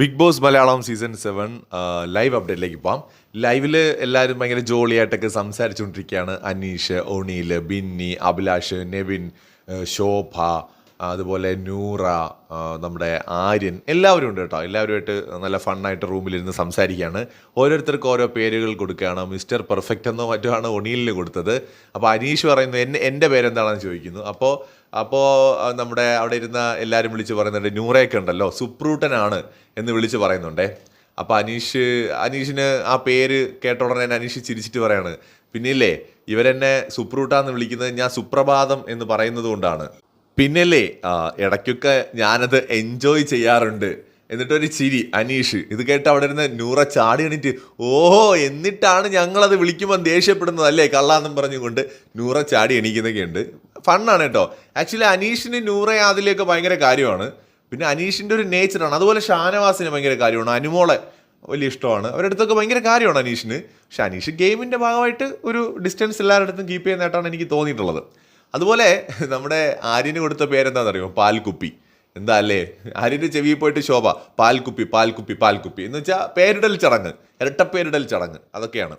Big Boss Malayalam season 7 live അപ്ഡേറ്റിലേക്ക് പോകാം. ലൈവിൽ എല്ലാവരും ഭയങ്കര ജോളിയായിട്ടൊക്കെ സംസാരിച്ചുകൊണ്ടിരിക്കുകയാണ്. അനീഷ്, ഒണീൽ, ബിന്നി, അഭിലാഷ്, നെവിൻ, ശോഭ, അതുപോലെ നൂറ, നമ്മുടെ ആര്യൻ, എല്ലാവരും ഉണ്ട് കേട്ടോ. എല്ലാവരുമായിട്ട് നല്ല ഫണ്ണായിട്ട് റൂമിലിരുന്ന് സംസാരിക്കുകയാണ്. ഓരോരുത്തർക്ക് ഓരോ പേരുകൾ കൊടുക്കുകയാണ്. മിസ്റ്റർ പെർഫെക്റ്റ് എന്നോ മറ്റോ ആണ് ഒണീലിന് കൊടുത്തത്. അപ്പോൾ അനീഷ് പറയുന്നു എൻ്റെ പേരെന്താണെന്ന് ചോദിക്കുന്നു. അപ്പോൾ നമ്മുടെ അവിടെ ഇരുന്ന എല്ലാവരും വിളിച്ച് പറയുന്നുണ്ട്, നൂറയൊക്കെ ഉണ്ടല്ലോ സുപ്രൂട്ടനാണ് എന്ന് വിളിച്ച് പറയുന്നുണ്ടേ. അപ്പോൾ അനീഷിന് ആ പേര് കേട്ട ഉടനെ തന്നെ അനീഷ് ചിരിച്ചിട്ട് പറയാണ്, പിന്നില്ലേ ഇവരെന്നെ സുപ്രൂട്ടാന്ന് വിളിക്കുന്നത് ഞാൻ സുപ്രഭാതം എന്ന് പറയുന്നത് കൊണ്ടാണ്. പിന്നല്ലേ ഇടയ്ക്കൊക്കെ ഞാനത് എൻജോയ് ചെയ്യാറുണ്ട്. എന്നിട്ടൊരു ചിരി അനീഷ്. ഇത് കേട്ട് അവിടെ ഇരുന്ന് നൂറ ചാടി എണീറ്റ്, ഓഹോ എന്നിട്ടാണ് ഞങ്ങളത് വിളിക്കുമ്പോൾ ദേഷ്യപ്പെടുന്നത് അല്ലേ കള്ളാന്നും പറഞ്ഞുകൊണ്ട് നൂറ ചാടി എണീക്കുന്നൊക്കെ ഉണ്ട്. ഫണ്ണാണ് കേട്ടോ. ആക്ച്വലി അനീഷിന് നൂറയെ അതിലേക്ക് ഭയങ്കര കാര്യമാണ്. പിന്നെ അനീഷിൻ്റെ ഒരു നേച്ചറാണ്. അതുപോലെ ഷാനവാസിന് ഭയങ്കര കാര്യമാണ്. അനുമോളെ വലിയ ഇഷ്ടമാണ്. അവരുടെ അടുത്തൊക്കെ ഭയങ്കര കാര്യമാണ് അനീഷിന്. പക്ഷെ അനീഷ് ഗെയിമിൻ്റെ ഭാഗമായിട്ട് ഒരു ഡിസ്റ്റൻസ് എല്ലാവരുടെ അടുത്തും കീപ്പ് ചെയ്യുന്നതായിട്ടാണ് എനിക്ക് തോന്നിയിട്ടുള്ളത്. അതുപോലെ നമ്മുടെ ആര്യന് കൊടുത്ത പേരെന്താണെന്നറിയോ? പാൽക്കുപ്പി. എന്താ അല്ലേ, ആര്യൻ്റെ ചെവിയിൽ പോയിട്ട് ശോഭ പാൽക്കുപ്പി പാൽക്കുപ്പി പാൽക്കുപ്പി എന്ന് വെച്ചാൽ പേരിടൽ ചടങ്ങ്, ഇരട്ടപ്പേരിടൽ ചടങ്ങ്, അതൊക്കെയാണ്.